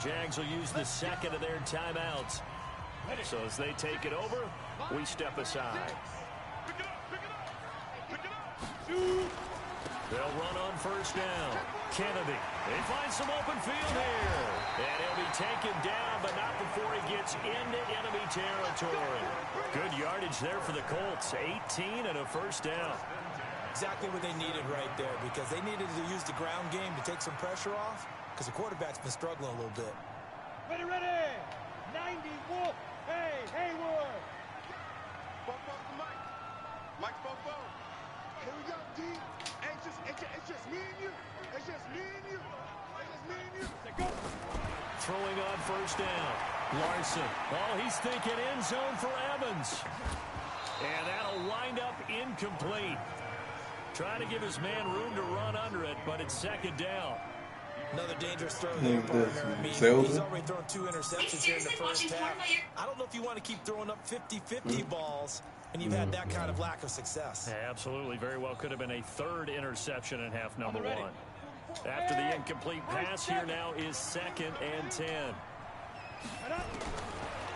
Jags will use the second of their timeouts. So as they take it over, we step aside. They'll run on first down. Kennedy. They find some open field here. And he'll be taken down, but not before he gets into enemy territory. Good yardage there for the Colts. 18 and a first down. Exactly what they needed right there, because they needed to use the ground game to take some pressure off, because the quarterback's been struggling a little bit. Ready, ready. 90 Wolf. Hey, Hayward. Mike Bobo. Here we go, D. It's just me and you. It's just me and you. It's just me and you. Go. Throwing on first down. Larson. Oh, he's thinking end zone for Evans. And that'll wind up incomplete. Trying to give his man room to run under it, but it's second down. Another dangerous throw there, partner. I mean, he's already thrown 2 interceptions here in the first half. I don't know if you want to keep throwing up 50-50 balls, and you've had that kind of lack of success. Yeah, absolutely. Very well could have been a third interception in half number 1. After the incomplete pass, here now is 2nd and 10.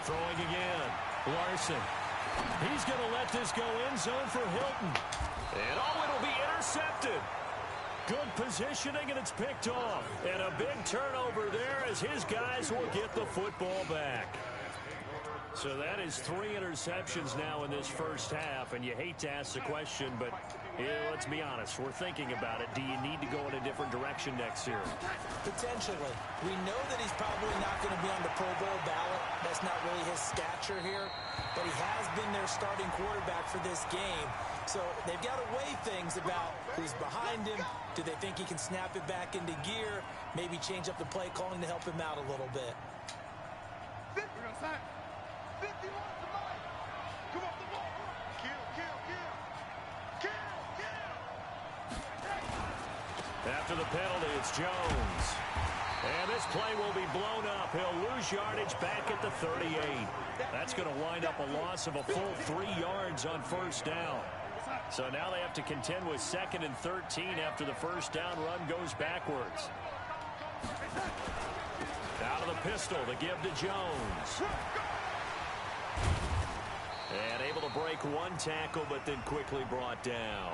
Throwing again. Larson. He's going to let this go end zone for Hilton. And it'll be intercepted. Good positioning, and it's picked off. And a big turnover there as his guys will get the football back. So that is 3 interceptions now in this first half, and you hate to ask the question, but let's be honest, we're thinking about it. Do you need to go in a different direction next year? Potentially. We know that he's probably not going to be on the Pro Bowl ballot. That's not really his stature here, but he has been their starting quarterback for this game. So they've got to weigh things about who's behind him. Do they think he can snap it back into gear? Maybe change up the play calling to help him out a little bit. After the penalty, it's Jones. And this play will be blown up. He'll lose yardage back at the 38. That's going to wind up a loss of a full 3 yards on first down. So now they have to contend with 2nd and 13 after the first down run goes backwards. Out of the pistol to give to Jones. And able to break 1 tackle, but then quickly brought down.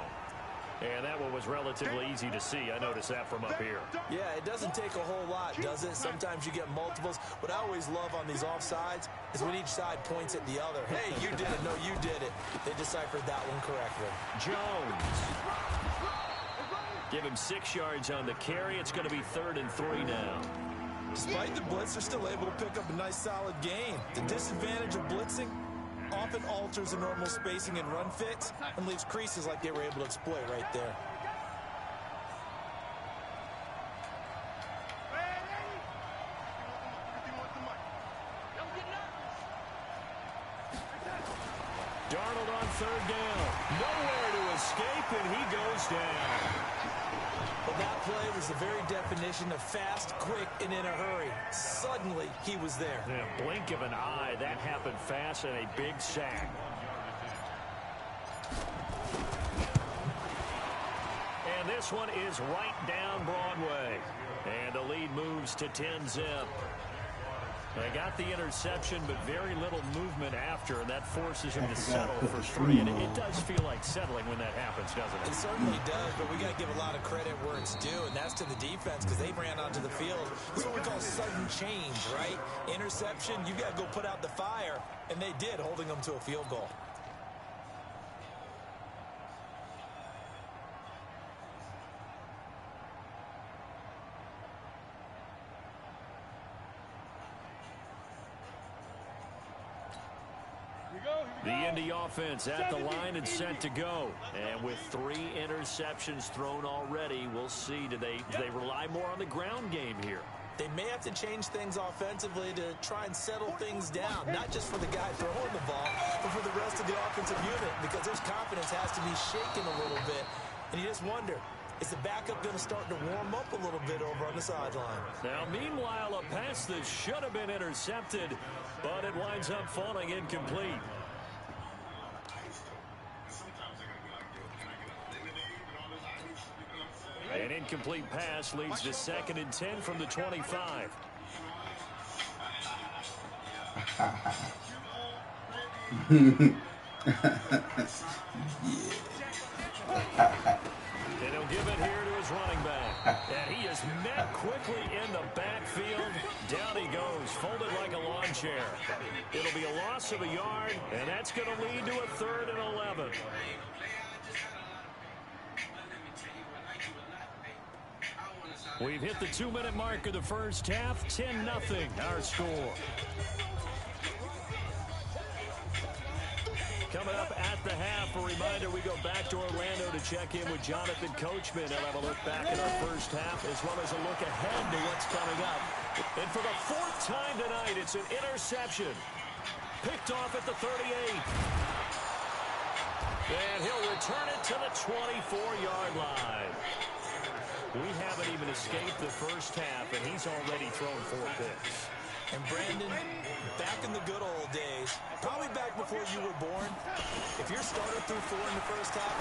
And that one was relatively easy to see. I noticed that from up here. Yeah, it doesn't take a whole lot, does it? Sometimes you get multiples. What I always love on these offsides is when each side points at the other. Hey, you did it. No, you did it. They deciphered that one correctly. Jones. Give him 6 yards on the carry. It's going to be 3rd and 3 now. Despite the blitz, they're still able to pick up a nice solid gain. The disadvantage of blitzing often alters the normal spacing and run fits and leaves creases like they were able to exploit right there. Darnold on 3rd down. Nowhere to escape, and he goes down. Well, that play was the very definition of fast, quick, and in a hurry. Suddenly, he was there. In a blink of an eye, that happened fast, and a big sack. And this one is right down Broadway. And the lead moves to 10-zip. They got the interception, but very little movement after, and that forces him to settle for 3. And it does feel like settling when that happens, doesn't it? It certainly does, but we got to give a lot of credit where it's due, and that's to the defense because they ran onto the field. This is what we call sudden change, right? Interception, you got to go put out the fire, and they did, holding them to a field goal. The Indy offense at the line and set to go. And with 3 interceptions thrown already, we'll see. Do they rely more on the ground game here? They may have to change things offensively to try and settle things down, not just for the guy throwing the ball, but for the rest of the offensive unit, because his confidence has to be shaken a little bit. And you just wonder, is the backup going to start to warm up a little bit over on the sideline? Now, meanwhile, a pass that should have been intercepted, but it winds up falling incomplete. An incomplete pass leads to 2nd and 10 from the 25. And he'll give it here to his running back. And he is met quickly in the backfield. Down he goes, folded like a lawn chair. It'll be a loss of a yard, and that's going to lead to a 3rd and 11. We've hit the 2-minute mark of the first half. 10-0 our score. Coming up at the half, a reminder, we go back to Orlando to check in with Jonathan Coachman. He'll have a look back at our first half as well as a look ahead to what's coming up. And for the 4th time tonight, it's an interception. Picked off at the 38. And he'll return it to the 24-yard line. We haven't even escaped the first half, and he's already thrown 4 picks. And Brandon, back in the good old days, probably back before you were born, if your starter threw 4 in the first half,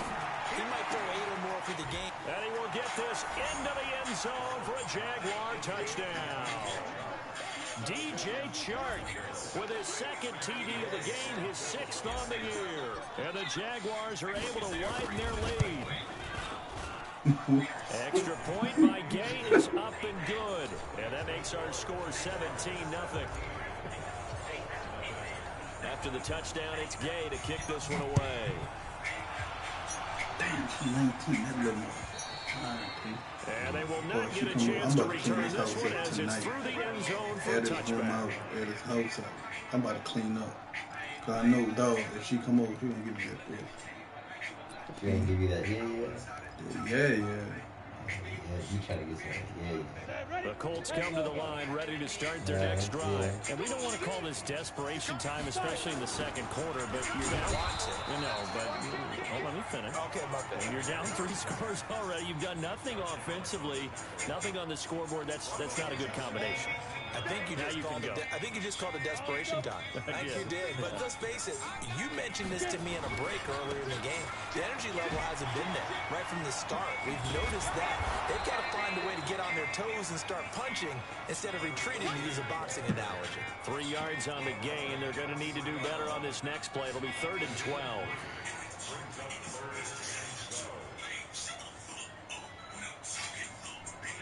he might throw 8 or more for the game. And he will get this into the end zone for a Jaguar touchdown. DJ Chark with his 2nd TD of the game, his 6th on the year. And the Jaguars are able to widen their lead. Extra point by Gay is up and good. And that makes our score 17-0. After the touchdown, it's Gay to kick this one away. And they will not get a chance to return this one as it's through the end zone for a touchback. I'm about to clean up. Because I know, dog, if she come over, she going to give me that push. She ain't give you that, Yeah. You trying to get some, The Colts come to the line ready to start their next drive. And we don't want to call this desperation time, especially in the second quarter, but you're down. You know, but hold on, let me finish. Okay, and you're down 3 scores already. You've done nothing offensively, nothing on the scoreboard. That's not a good combination. I think you just called it desperation time. I think you did. But let's face it, you mentioned this to me in a break earlier in the game. The energy level hasn't been there right from the start. We've noticed that. They've got to find a way to get on their toes and start punching instead of retreating, to use a boxing analogy. 3 yards on the gain. They're going to need to do better on this next play. It'll be 3rd and 12.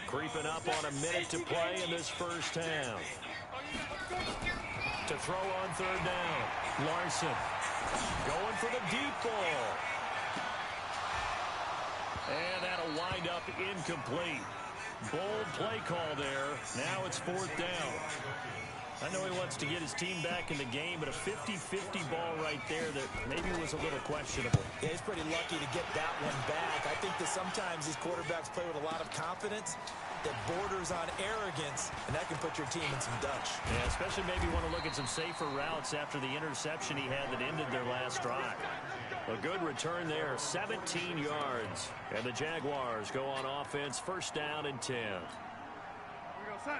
Creeping up on a minute to play in this first half. To throw on 3rd down. Larson going for the deep ball. And that'll wind up incomplete. Bold play call there. Now it's 4th down. I know he wants to get his team back in the game, but a 50-50 ball right there that maybe was a little questionable. Yeah, he's pretty lucky to get that one back. I think that sometimes these quarterbacks play with a lot of confidence that borders on arrogance, and that can put your team in some Dutch. Yeah, especially maybe want to look at some safer routes after the interception he had that ended their last drive. A good return there, 17 yards. And the Jaguars go on offense, 1st down and 10.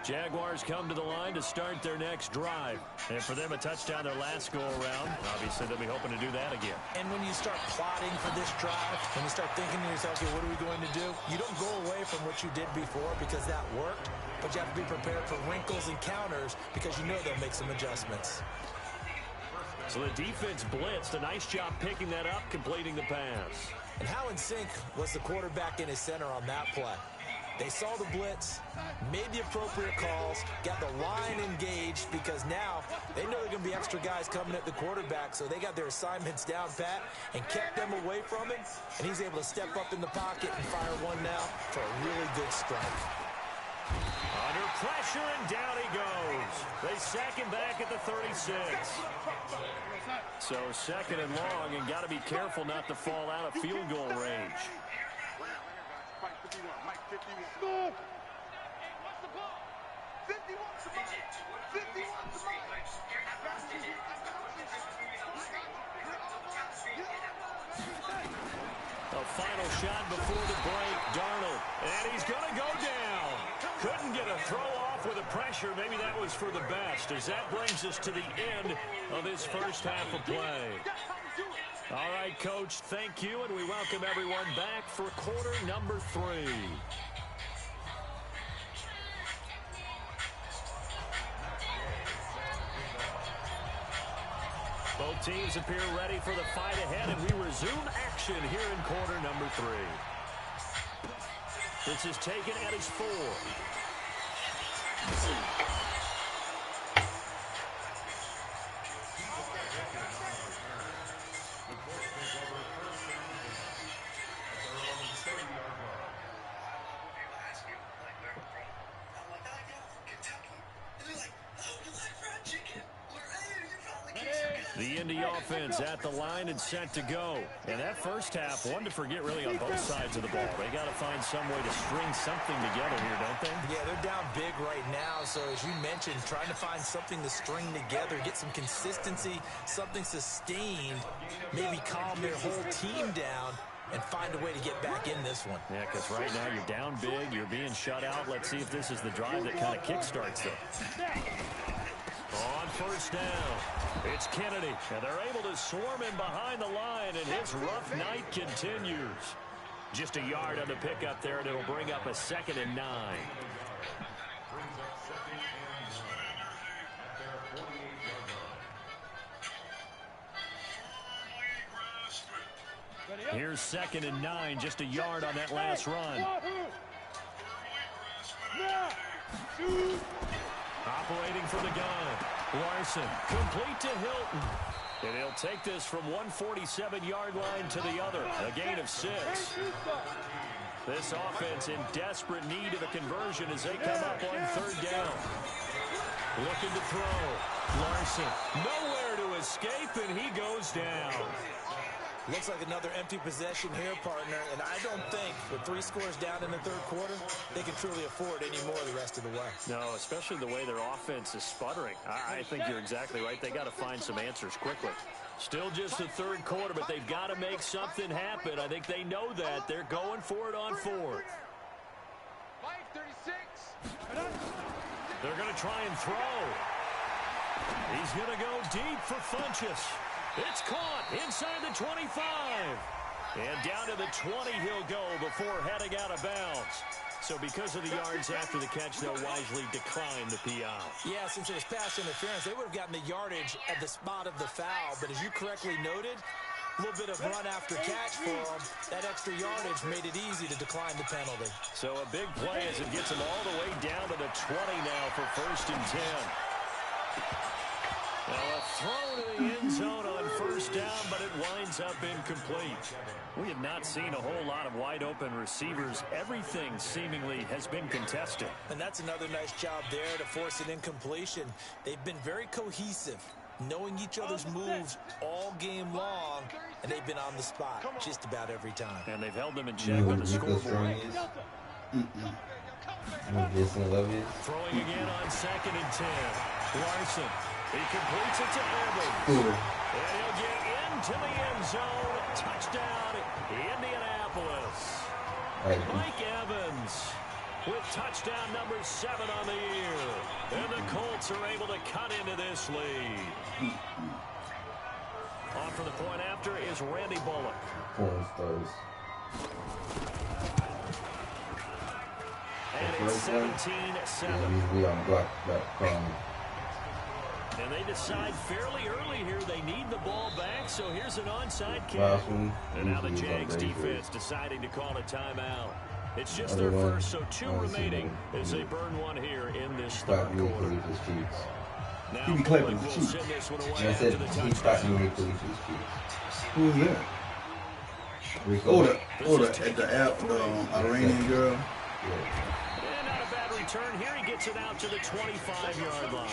Jaguars come to the line to start their next drive. And for them, a touchdown their last go-around. Obviously, they'll be hoping to do that again. And when you start plotting for this drive, when you start thinking to yourself, okay, what are we going to do? You don't go away from what you did before because that worked, but you have to be prepared for wrinkles and counters because you know they'll make some adjustments. So the defense blitzed. A nice job picking that up, completing the pass. And how in sync was the quarterback in his center on that play? They saw the blitz, made the appropriate calls, got the line engaged because now they know there are going to be extra guys coming at the quarterback, so they got their assignments down pat and kept them away from him, and he's able to step up in the pocket and fire one now for a really good strike. Under pressure, and down he goes. They sack him back at the 36. So 2nd and long, and got to be careful not to fall out of field goal range. A final shot before the break, Darnold. And he's going to go down. Couldn't get a throw off with the pressure. Maybe that was for the best, as that brings us to the end of this first half of play. All right, Coach, thank you, and we welcome everyone back for quarter number 3. Both teams appear ready for the fight ahead, and we resume action here in quarter number 3. This is taken at his 4. The Indy offense at the line and set to go. And that first half, one to forget really on both sides of the ball. They got to find some way to string something together here, don't they? Yeah, they're down big right now. So as you mentioned, trying to find something to string together, get some consistency, something sustained, maybe calm their whole team down and find a way to get back in this one. Yeah, because right now you're down big, you're being shut out. Let's see if this is the drive that kind of kickstarts them. On first down, it's Kennedy, and they're able to swarm him behind the line, and his rough night continues. Just a yard on the pickup there, and it'll bring up a 2nd and 9. Here's 2nd and 9, just a yard on that last run. Operating from the gun, Larson, complete to Hilton. And he'll take this from 147-yard line to the other, a gain of 6. This offense in desperate need of a conversion as they come up on 3rd down. Looking to throw, Larson, nowhere to escape, and he goes down. Looks like another empty possession here, partner, and I don't think with 3 scores down in the 3rd quarter, they can truly afford any more the rest of the way. No, especially the way their offense is sputtering. I think you're exactly right. They got to find some answers quickly. Still just the 3rd quarter, but they've got to make something happen. I think they know that. They're going for it on 4th. 5:36. They're going to try and throw. He's going to go deep for Funchess. It's caught inside the 25. And down to the 20 he'll go before heading out of bounds. So because of the yards after the catch, they'll wisely decline the PI. Yeah, since it was pass interference, they would have gotten the yardage at the spot of the foul. But as you correctly noted, a little bit of run after catch for them. That extra yardage made it easy to decline the penalty. So a big play as it gets them all the way down to the 20 now for 1st and 10. Now a throw to the end zone on 1st down, but it winds up incomplete. We have not seen a whole lot of wide-open receivers. Everything seemingly has been contested. And that's another nice job there to force an incompletion. They've been very cohesive, knowing each other's moves all game long, and they've been on the spot just about every time. And they've held them in check on the scoreboard. Throwing again on 2nd and 10. Larson. He completes it to Evans. And he'll get into the end zone. Touchdown, Indianapolis. Mike Evans with touchdown number 7 on the year. And the Colts are able to cut into this lead. On for the point after is Randy Bullock. And it's 17-7. And they decide fairly early here they need the ball back, so here's an onside kick. And now the Jags defense deciding to call a timeout. It's just their first, so 2 remaining as they burn one here in this 3rd quarter. Now Bullock will send this one away after the touchdown. Who is that? The Iranian girl. And not a bad return here. He gets it out to the 25-yard line.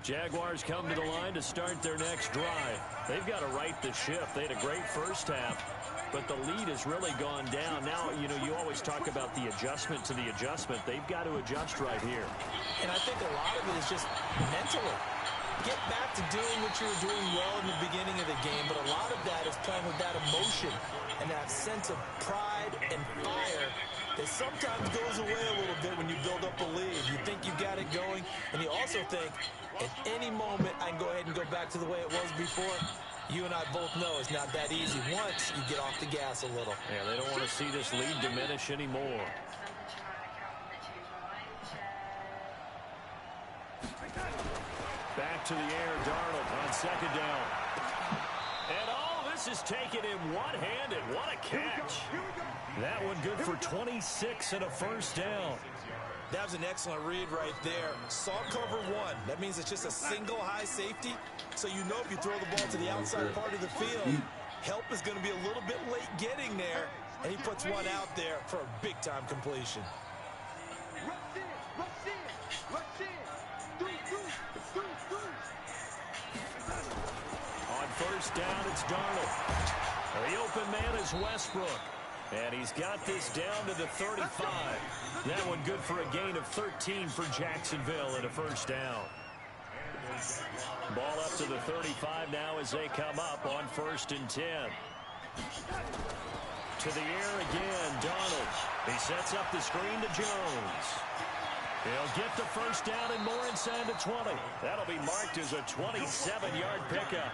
Jaguars come to the line to start their next drive. They've got to right the ship. They had a great first half, but the lead has really gone down. Now, you know, you always talk about the adjustment to the adjustment. They've got to adjust right here. And I think a lot of it is just mentally. Get back to doing what you were doing well in the beginning of the game, but a lot of that is playing with that emotion and that sense of pride and fire that sometimes goes away a little bit when you build up a lead. You think you got it going, and you also think, at any moment, I can go ahead and go back to the way it was before. You and I both know it's not that easy once you get off the gas a little. Yeah, they don't want to see this lead diminish anymore. Back to the air, Darnold on second down. And this is taken in one-handed. What a catch. That one good for 26 and a first down. That was an excellent read right there. Saw cover one. That means it's just a single high safety. So you know if you throw the ball to the outside part of the field, help is going to be a little bit late getting there. And he puts one out there for a big-time completion. On first down, it's Darnold. The open man is Westbrook. And he's got this down to the 35. That one good for a gain of 13 for Jacksonville and a first down. Ball up to the 35 now as they come up on 1st and 10. To the air again, Darnold. He sets up the screen to Jones. He'll get the first down and more inside the 20. That'll be marked as a 27-yard pickup.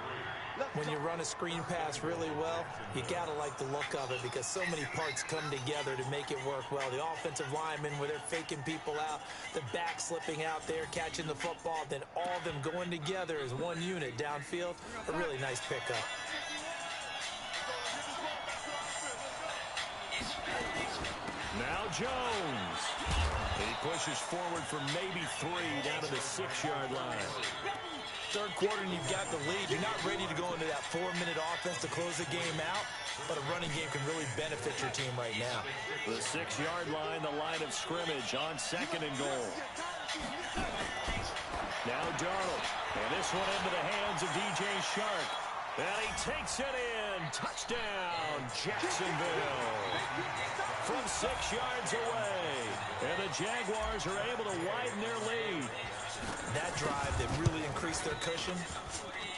When you run a screen pass really well, you got to like the look of it because so many parts come together to make it work well. The offensive linemen, where they're faking people out, the back slipping out there, catching the football, then all of them going together as one unit downfield. A really nice pickup. Now Jones. He pushes forward for maybe 3 down to the 6-yard line. Third quarter and you've got the lead. You're not ready to go into that 4-minute offense to close the game out, but a running game can really benefit your team right now. The 6-yard line, the line of scrimmage on 2nd and goal. Now Darnold. And this one into the hands of DJ Shark. And he takes it in. Touchdown, Jacksonville. From 6 yards away. And the Jaguars are able to widen their lead. That drive that really increased their cushion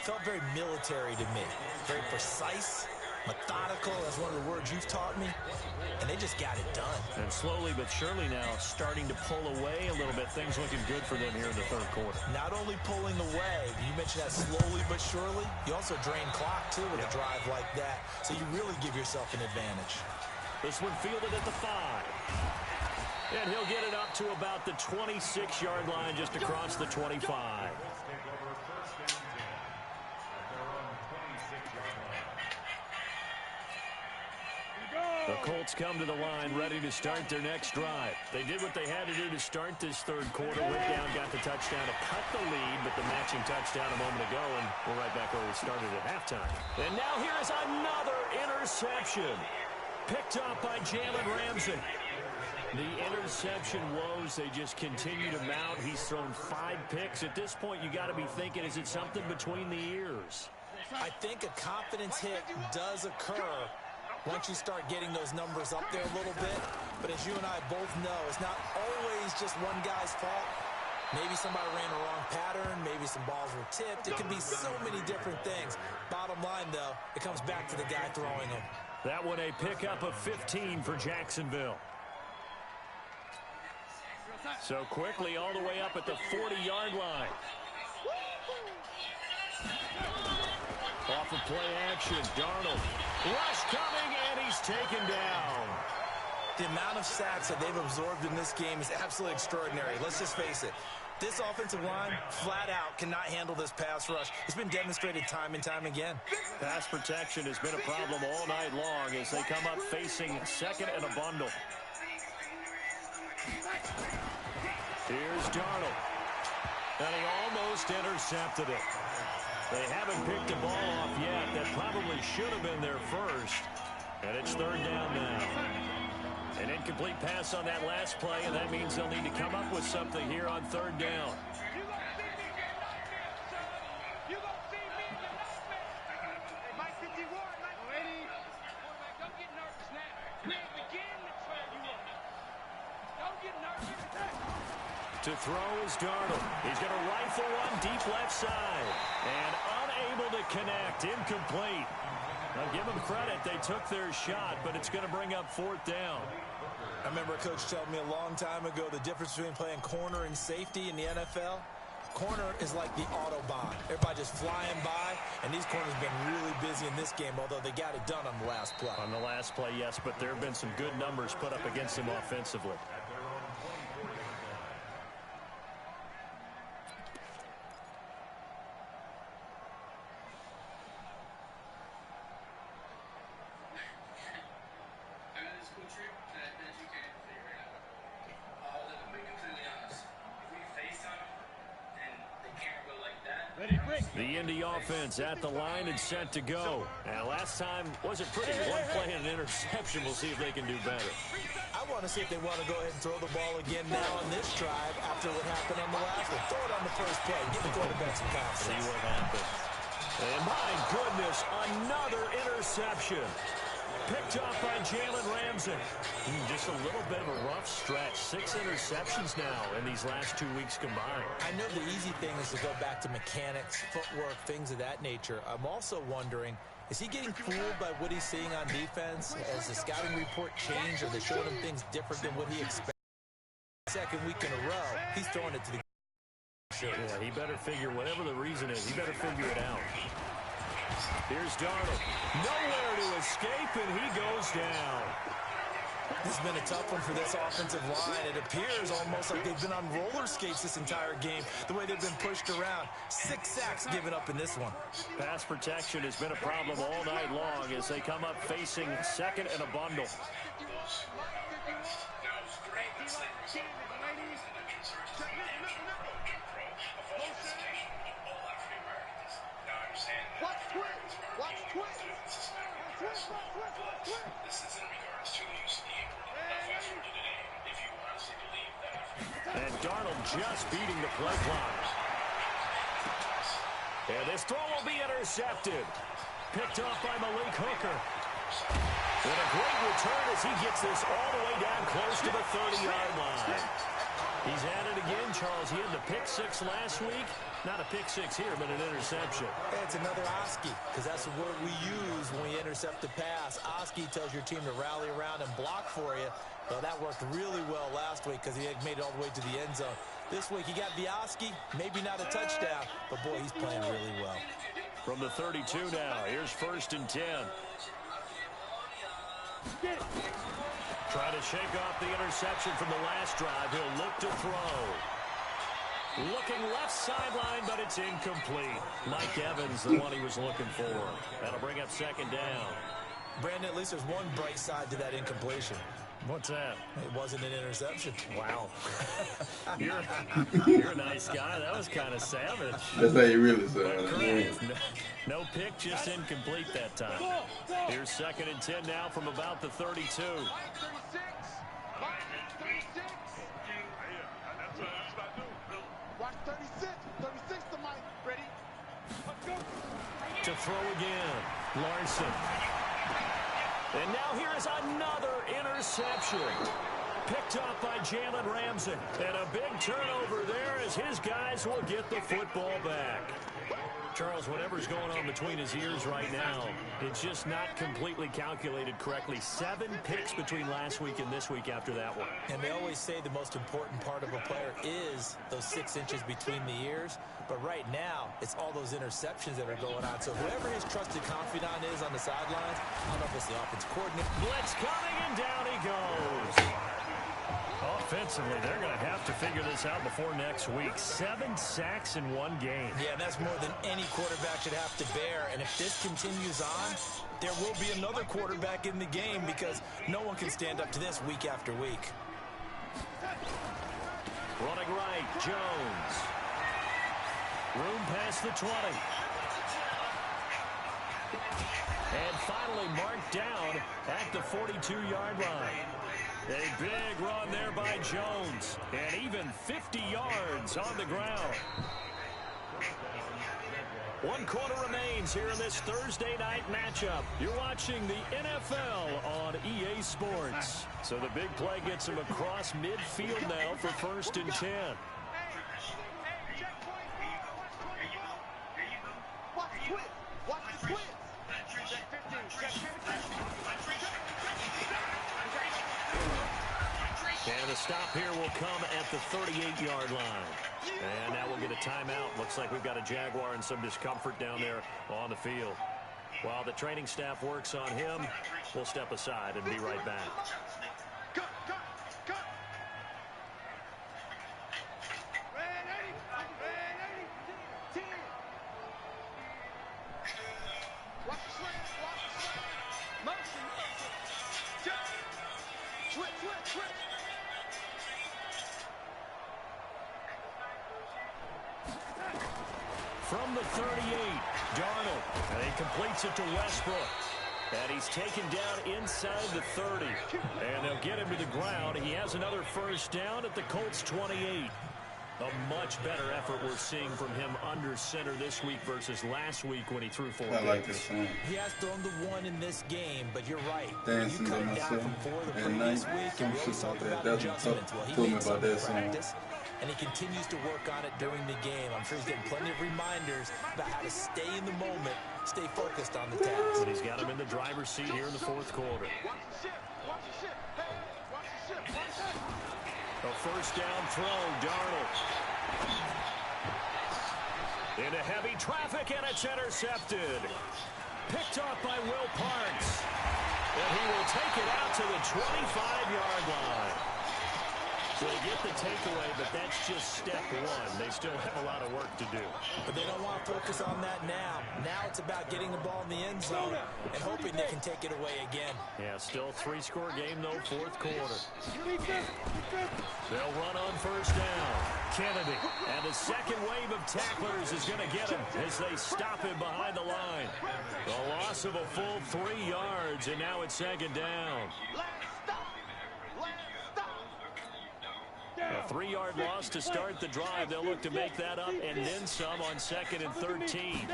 felt very military to me. Very precise, methodical, that's one of the words you've taught me. And they just got it done. And slowly but surely now starting to pull away a little bit. Things looking good for them here in the 3rd quarter. Not only pulling away, you mentioned that slowly but surely. You also drain clock, too, with a drive like that. So you really give yourself an advantage. This one fielded at the 5. And he'll get it up to about the 26-yard line just across the 25. The Colts come to the line ready to start their next drive. They did what they had to do to start this 3rd quarter. Went down, got the touchdown to cut the lead, but the matching touchdown a moment ago, and we're right back where we started at halftime. And now here is another interception. Picked up by Jalen Ramsey. The interception woes, they just continue to mount. He's thrown 5 picks. At this point, you got to be thinking, is it something between the ears? I think a confidence hit does occur once you start getting those numbers up there a little bit. But as you and I both know, it's not always just one guy's fault. Maybe somebody ran the wrong pattern. Maybe some balls were tipped. It can be so many different things. Bottom line, though, it comes back to the guy throwing them. That one a pickup of 15 for Jacksonville. So quickly all the way up at the 40-yard line. Off of play action, Darnold. Rush coming, and he's taken down. The amount of sacks that they've absorbed in this game is absolutely extraordinary. Let's just face it. This offensive line, flat out, cannot handle this pass rush. It's been demonstrated time and time again. Pass protection has been a problem all night long as they come up facing 2nd and a bundle. Here's Darnold. And he almost intercepted it. They haven't picked the ball off yet. That probably should have been their first. And it's 3rd down now. An incomplete pass on that last play, and that means they'll need to come up with something here on 3rd down. To throw is Darnold. He's going to rifle one deep left side. And unable to connect. Incomplete. Now give them credit. They took their shot, but it's going to bring up 4th down. I remember a coach telling me a long time ago the difference between playing corner and safety in the NFL. Corner is like the Autobahn. Everybody just flying by, and these corners have been really busy in this game, although they got it done on the last play. On the last play, yes, but there have been some good numbers put up against him offensively. The Indy offense at the line and set to go. And last time wasn't pretty. One play and an interception. We'll see if they can do better. I want to see if they want to go ahead and throw the ball again now on this drive after what happened on the last one. Throw it on the first play. Give the quarterback some confidence. See what happens. And my goodness, another interception. Picked up by Jalen Ramsey. Just a little bit of a rough stretch. 6 interceptions now in these last 2 weeks combined. I know the easy thing is to go back to mechanics, footwork, things of that nature. I'm also wondering, is he getting fooled by what he's seeing on defense? Has the scouting report changed? Are they showing him things different than what he expected? Second week in a row, he's throwing it to the... Yeah, he better figure, whatever the reason is, he better figure it out. Here's Darnold. Nowhere to escape, and he goes down. This has been a tough one for this offensive line. It appears almost like they've been on roller skates this entire game, the way they've been pushed around. 6 sacks given up in this one. Pass protection has been a problem all night long as they come up facing second and a bundle. And Darnold just beating the play clock. And this throw will be intercepted. Picked off by Malik Hooker. And a great return as he gets this all the way down close to the 30-yard line. He's at it again, Charles. He had the pick 6 last week. Not a pick 6 here, but an interception. It's another Oski, because that's the word we use when we intercept the pass. Oski tells your team to rally around and block for you. Well, that worked really well last week because he had made it all the way to the end zone. This week he got the Oski, maybe not a touchdown, but boy, he's playing really well. From the 32 now, here's 1st and 10. Try to shake off the interception from the last drive. He'll look to throw. Looking left sideline, but it's incomplete. Mike Evans, the one he was looking for. That'll bring up 2nd down. Brandon, at least there's one bright side to that incompletion. What's that? It wasn't an interception. Wow. You're a nice guy. That was kind of savage. That's how you really say. No pick, just incomplete that time. Here's 2nd and 10 now from about the 32. Watch 36. 36 to Mike. Ready? To throw again. Larson. And now here's another interception. Picked up by Jalen Ramsey. And a big turnover there as his guys will get the football back. Charles, whatever's going on between his ears right now, it's just not completely calculated correctly. 7 picks between last week and this week after that one. And they always say the most important part of a player is those 6 inches between the ears. But right now, it's all those interceptions that are going on. So whoever his trusted confidant is on the sidelines, I don't know if it's the offensive coordinator. Blitz coming, and down he goes. Offensively, they're going to have to figure this out before next week. 7 sacks in 1 game. Yeah, that's more than any quarterback should have to bear. And if this continues on, there will be another quarterback in the game because no one can stand up to this week after week. Running right, Jones. Room past the 20. And finally marked down at the 42-yard line. A big run there by Jones. And even 50 yards on the ground. 1 quarter remains here in this Thursday night matchup. You're watching the NFL on EA Sports. So the big play gets him across midfield now for 1st and 10. Watch the twist. And the stop here will come at the 38-yard line. And now we'll get a timeout. Looks like we've got a Jaguar and some discomfort down there on the field. While the training staff works on him, we'll step aside and be right back. From the 38, Darnold, and he completes it to Westbrook. And he's taken down inside the 30. And they'll get him to the ground. He has another first down at the Colts 28. A much better effort we're seeing from him under center this week versus last week when he threw 4 I like this song. He has thrown the 1 in this game, but you're right. Dancing You by cut down myself from 4 the at previous night, week, some and we shit always like talk that. about That's adjustments. Well, he told me made about some that in song. practice, and he continues to work on it during the game. I'm sure he's getting plenty of reminders about how to stay in the moment, stay focused on the task. And he's got him in the driver's seat here in the fourth quarter. A first down throw, Darnold. Into heavy traffic, and it's intercepted. Picked off by Will Parks. And he will take it out to the 25-yard line. So they get the takeaway, but that's just step 1. They still have a lot of work to do. But they don't want to focus on that now. Now it's about getting the ball in the end zone and hoping they can take it away again. Yeah, still 3-score game, though, fourth quarter. They'll run on first down. Kennedy, and the second wave of tacklers is going to get him as they stop him behind the line. The loss of a full 3 yards, and now it's second down. A 3-yard loss to start the drive. They'll look to make that up and then some on 2nd and 13.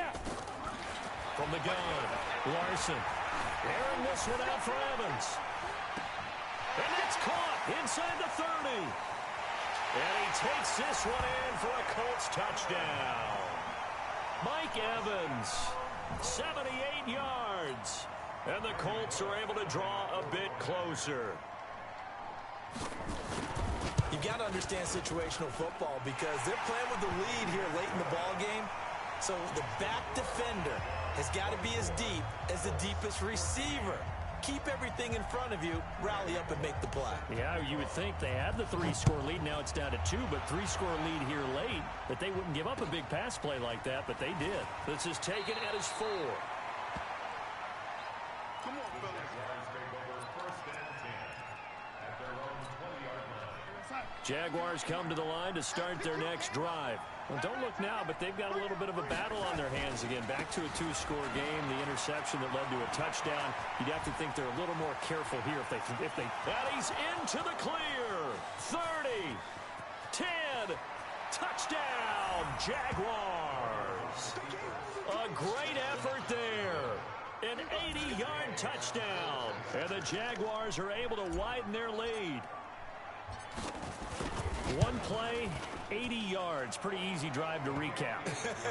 From the gun, Larson. Airing this one out for Evans. And it's caught inside the 30. And he takes this one in for a Colts touchdown. Mike Evans, 78 yards. And the Colts are able to draw a bit closer. You've got to understand situational football because they're playing with the lead here late in the ball game. So the back defender has got to be as deep as the deepest receiver. Keep everything in front of you, rally up and make the play. Yeah, you would think they had the 3-score lead. Now it's down to 2, but 3-score lead here late. That they wouldn't give up a big pass play like that, but they did. This is taken at his 4. Come on, fellas. Jaguars come to the line to start their next drive. Well, don't look now, but they've got a little bit of a battle on their hands again. Back to a 2-score game. The interception that led to a touchdown. You'd have to think they're a little more careful here if they. And he's into the clear. 30, 10, touchdown, Jaguars. A great effort there. An 80-yard touchdown. And the Jaguars are able to widen their lead. One play, 80 yards. Pretty easy drive to recap.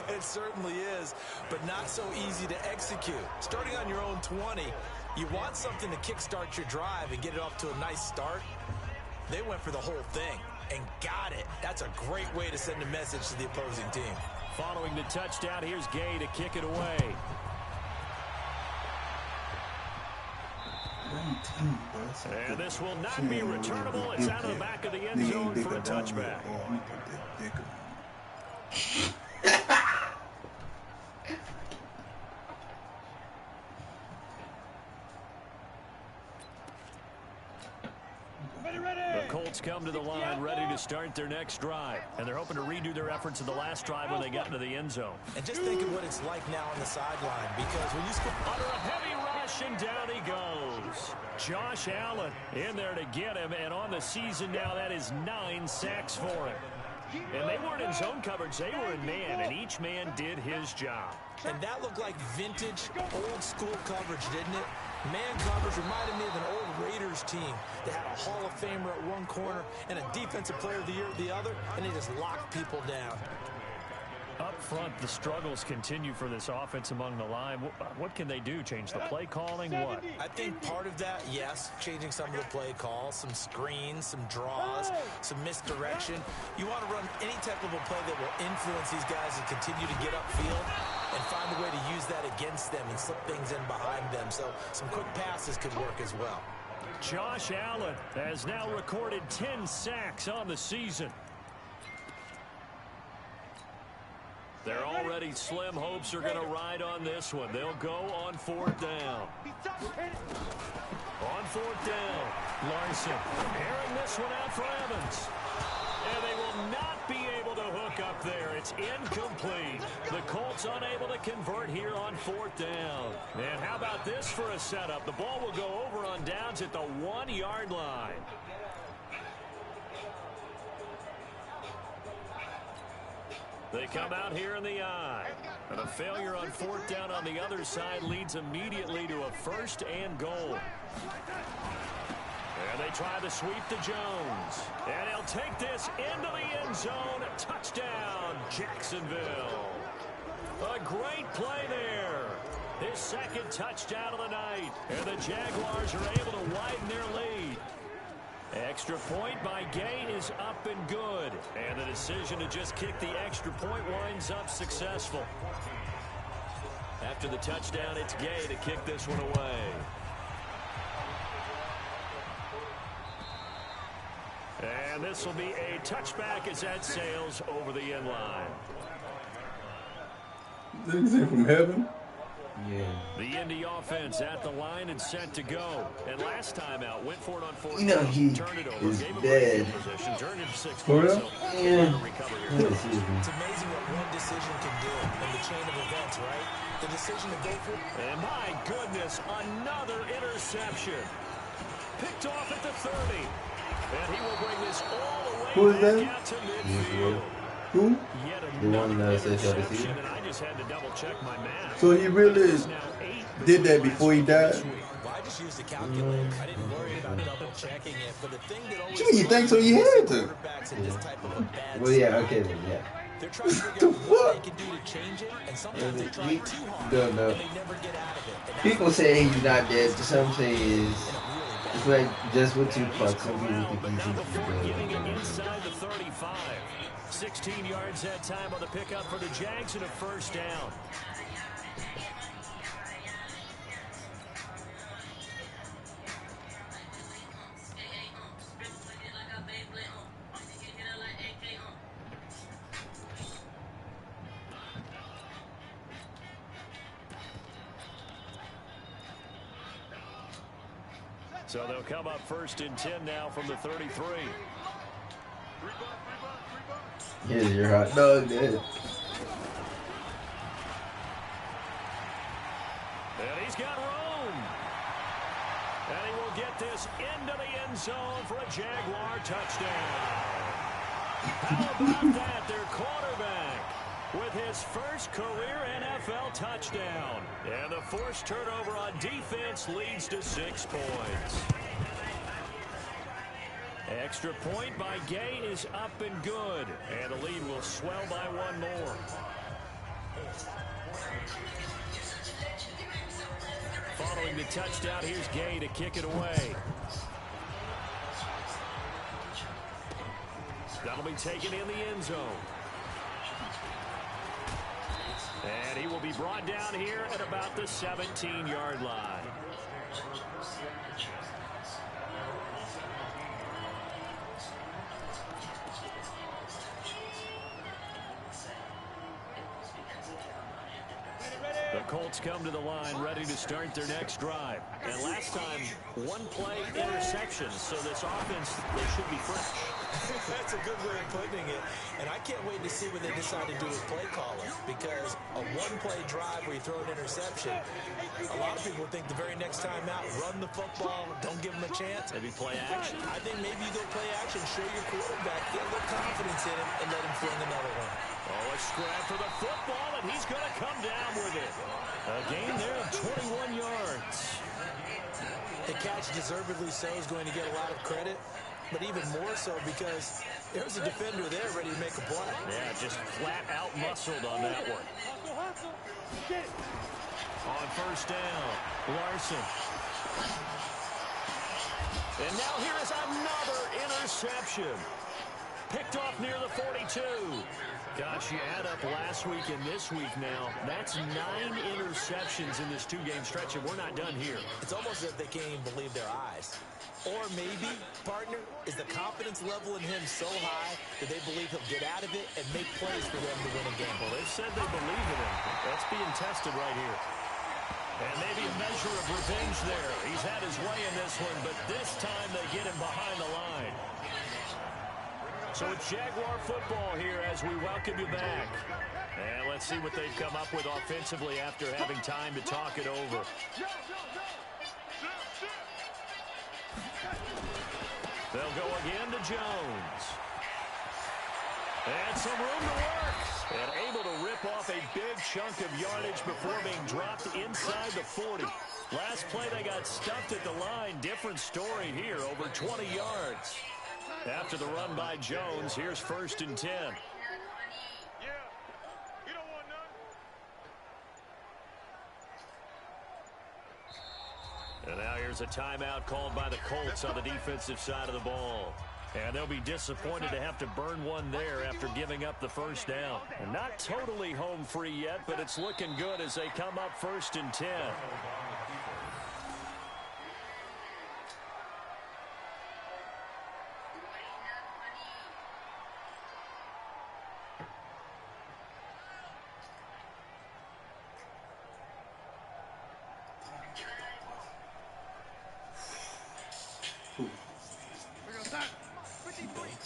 It certainly is, but not so easy to execute. Starting on your own 20, you want something to kickstart your drive and get it off to a nice start. They went for the whole thing and got it. That's a great way to send a message to the opposing team. Following the touchdown, here's Gay to kick it away. And this will not be returnable. It's out of the back of the end zone for a touchback. The Colts come to the line ready to start their next drive. And they're hoping to redo their efforts of the last drive when they got into the end zone. And just think of what it's like now on the sideline, because when you score under a heavy rush, and down he goes. Josh Allen in there to get him, and on the season now, that is 9 sacks for him. And they weren't in zone coverage, they were in man, and each man did his job. And that looked like vintage, old-school coverage, didn't it? Man coverage reminded me of an old Raiders team that had a Hall of Famer at one corner and a Defensive Player of the Year at the other, and they just locked people down. Up front, the struggles continue for this offense among the line. What can they do? Change the play calling? What? I think part of that, yes, changing some of the play calls, some screens, some draws, some misdirection. You want to run any type of a play that will influence these guys to continue to get upfield and find a way to use that against them and slip things in behind them. So some quick passes could work as well. Josh Allen has now recorded 10 sacks on the season. They're already slim hopes are going to ride on this one. They'll go on 4th down. On 4th down, Larson airing this one out for Evans. And they will not be able to hook up there. It's incomplete. The Colts unable to convert here on 4th down. And how about this for a setup? The ball will go over on downs at the 1-yard line. They come out here in the eye. And a failure on 4th down on the other side leads immediately to a 1st and goal. And they try to sweep to Jones. And he'll take this into the end zone. Touchdown, Jacksonville. A great play there. His 2nd touchdown of the night. And the Jaguars are able to widen their lead. Extra point by Gay is up and good. And the decision to just kick the extra point winds up successful. After the touchdown, it's Gay to kick this one away. And this will be a touchback as that sails over the end line. Did he say from heaven? Yeah. The Indy offense at the line and set to go. And last time out, went for it on 4th You know he turned it over, is gave him dead. position, turned it 6 For points. real? So Yeah. recover here. It's amazing what one decision can do in the chain of events, right? The decision to go for it. And my goodness, another interception. Picked off at the 30. And he will bring this all the way Who is back that? out to midfield. Who? Yet The one another that says y'all to see. interception, and I just had to double check my math. So he really It's now 8 did that before he died? Well, I just used the calculator. I didn't worry about double checking it. But the thing that always Gee, you think so? You had to. quarterbacks in this type of a bad Well, yeah, okay then, yeah. they're trying to figure out what they can do to change it, and sometimes they try We too hard, don't know. and they never get out of it. And that's People say he's not dead. Some say is in a really bad it's like just with Tupac. Some Corral, people but think now he's before getting it dead. inside the 35. 16 yards that time on the pickup for the Jags and a 1st down. So they'll come up 1st and 10 now from the 33. Here's your hot dog, dude. And he's got room. And he will get this into the end zone for a Jaguar touchdown. How about that? Their quarterback with his first career NFL touchdown. And the forced turnover on defense leads to 6 points. Extra point by Gay is up and good. And the lead will swell by 1 more. Following the touchdown, here's Gay to kick it away. That'll be taken in the end zone. And he will be brought down here at about the 17-yard line. The Colts come to the line ready to start their next drive. And last time, 1-play interception. So this offense, they should be fresh. That's a good way of putting it. And I can't wait to see what they decide to do with play calling. Because a 1-play drive where you throw an interception, a lot of people think the very next time out, run the football, don't give them a chance. Maybe play action. I think maybe you go play action, show your quarterback, get a little confidence in him, and let him fling another one. Oh, a scrap for the football, and he's going to come down with it. A gain there of 21 yards. The catch, deservedly so, is going to get a lot of credit, but even more so because There's a defender there ready to make a play. Yeah, just flat out muscled on that one. Hustle, hustle. Get it. On first down, Larson. And now here is another interception. Picked off near the 42. Gosh, you add up last week and this week now. That's 9 interceptions in this 2-game stretch, and we're not done here. It's almost as if they can't even believe their eyes. Or maybe, partner, is the confidence level in him so high that they believe he'll get out of it and make plays for them to win a game. Well, they've said they believe in him. That's being tested right here. And maybe a measure of revenge there. He's had his way in this one, but this time they get him behind the line. So it's Jaguar football here as we welcome you back. And let's see what they've come up with offensively after having time to talk it over. They'll go again to Jones. And some room to work. And able to rip off a big chunk of yardage before being dropped inside the 40. Last play they got stuffed at the line. Different story here, over 20 yards. After the run by Jones, here's first and 10. Yeah. You don't want none. And now here's a timeout called by the Colts on the defensive side of the ball. And they'll be disappointed to have to burn one there after giving up the first down. And not totally home free yet, but it's looking good as they come up first and 10.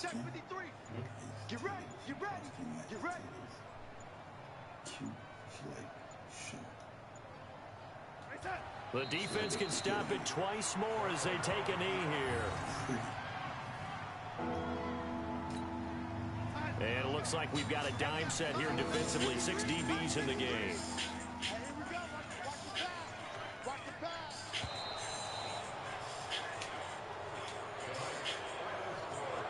Check 53. Get ready. Get ready. Get ready. The defense can stop it twice more as they take a knee here. And it looks like we've got a dime set here defensively. 6 DBs in the game. Hey, here we go. Watch the pass.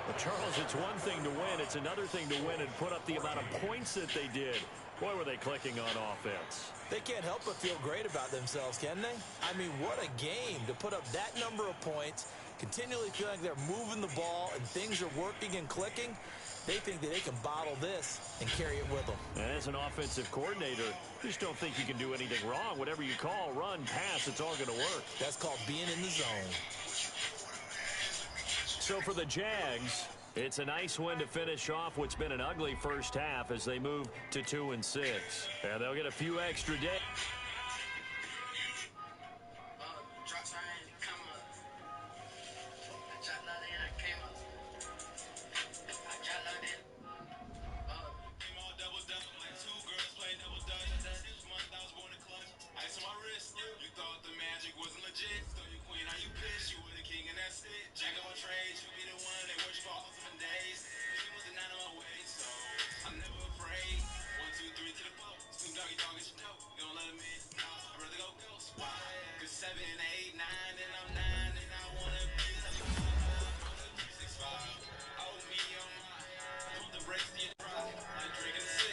Well, Charles, it's one thing to win. It's another thing to win and put up the amount of points that they did. Boy, were they clicking on offense. They can't help but feel great about themselves, can they? I mean, what a game to put up that number of points, continually feel like they're moving the ball and things are working and clicking. They think that they can bottle this and carry it with them. And as an offensive coordinator, you just don't think you can do anything wrong. Whatever you call, run, pass, it's all going to work. That's called being in the zone. So for the Jags, it's a nice win to finish off what's been an ugly first half as they move to 2-6. And they'll get a few extra days.